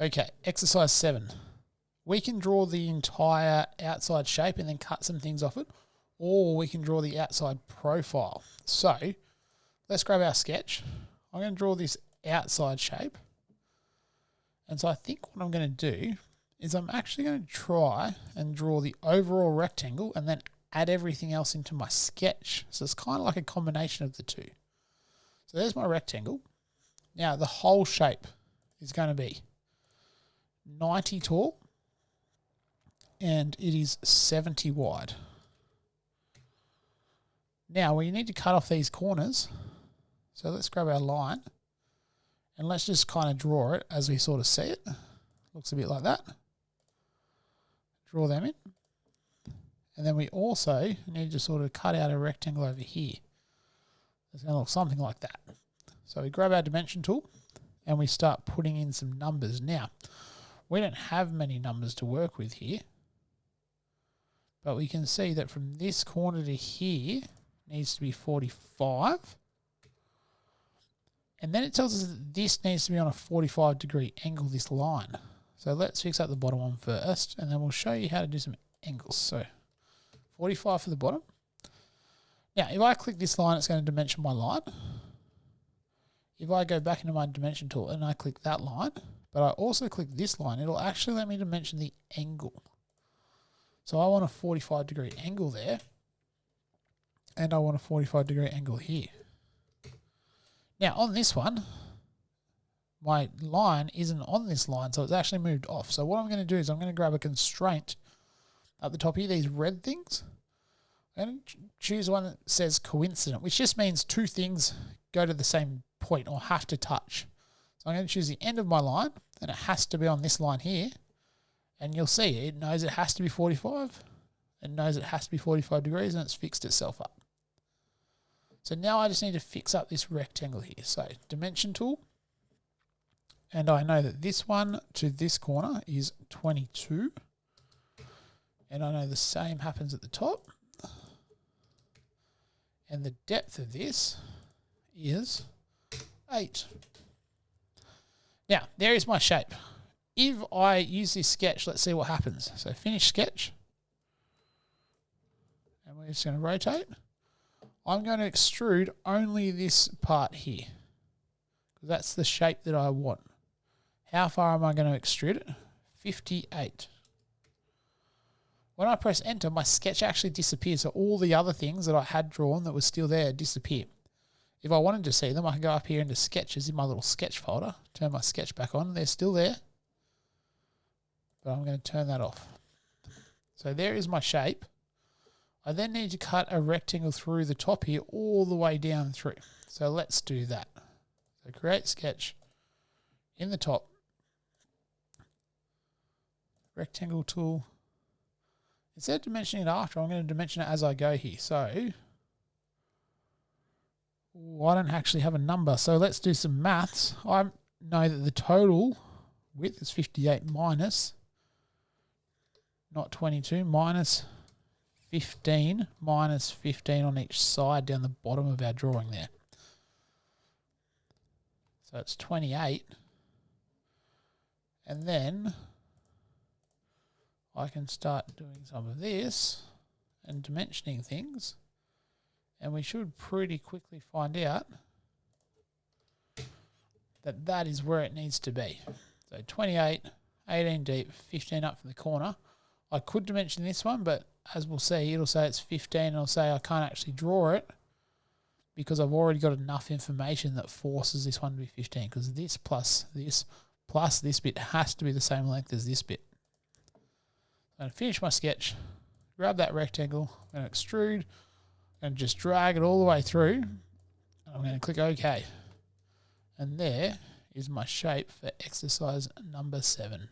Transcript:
Okay, exercise 7. We can draw the entire outside shape and then cut some things off it, or we can draw the outside profile. So let's grab our sketch. I'm going to draw this outside shape. And so I think what I'm going to do is I'm actually going to try and draw the overall rectangle and then add everything else into my sketch. So it's kind of like a combination of the two. So there's my rectangle. Now the whole shape is going to be 90 tall and it is 70 wide. Now we need to cut off these corners. So let's grab our line and let's just kind of draw it as we sort of see it. Looks a bit like that. Draw them in. And then we also need to sort of cut out a rectangle over here. It's going to look something like that. So we grab our dimension tool and we start putting in some numbers. Now, we don't have many numbers to work with here, but we can see that from this corner to here needs to be 45. And then it tells us that this needs to be on a 45-degree angle, this line. So let's fix up the bottom one first, and then we'll show you how to do some angles. So 45 for the bottom. Now, if I click this line, it's going to dimension my line. If I go back into my dimension tool and I click that line, but I also click this line, it'll actually let me dimension the angle. So I want a 45-degree angle there, and I want a 45-degree angle here. Now, on this one, my line isn't on this line, so it's actually moved off. So what I'm going to do is I'm going to grab a constraint at the top here, these red things. I'm going to choose one that says coincident, which just means two things go to the same point or have to touch. So I'm going to choose the end of my line, and it has to be on this line here. And you'll see it knows it has to be 45. It knows it has to be 45 degrees, and it's fixed itself up. So now I just need to fix up this rectangle here. So dimension tool. And I know that this one to this corner is 22. And I know the same happens at the top. And the depth of this is 8. Now, there is my shape. If I use this sketch, let's see what happens. So finish sketch. And we're just going to rotate. I'm going to extrude only this part here, because that's the shape that I want. How far am I going to extrude it? 58. When I press enter, my sketch actually disappears. So all the other things that I had drawn that were still there disappear. If I wanted to see them, I can go up here into sketches in my little sketch folder, turn my sketch back on. They're still there, but I'm going to turn that off. So there is my shape. I then need to cut a rectangle through the top here all the way down through. So let's do that. So create sketch in the top. Rectangle tool. Instead of dimensioning it after, I'm going to dimension it as I go here. So I don't actually have a number. So let's do some maths. I know that the total width is 58 minus, not 22, minus 15, minus 15 on each side down the bottom of our drawing there. So it's 28. And then I can start doing some of this and dimensioning things, and we should pretty quickly find out that that is where it needs to be. So 28, 18 deep, 15 up from the corner. I could dimension this one, but as we'll see, it'll say it's 15, and it'll say I can't actually draw it because I've already got enough information that forces this one to be 15, because this plus this bit has to be the same length as this bit. I'm going to finish my sketch, grab that rectangle, I'm going to extrude, and just drag it all the way through, and I'm going to click OK. And there is my shape for exercise number 7.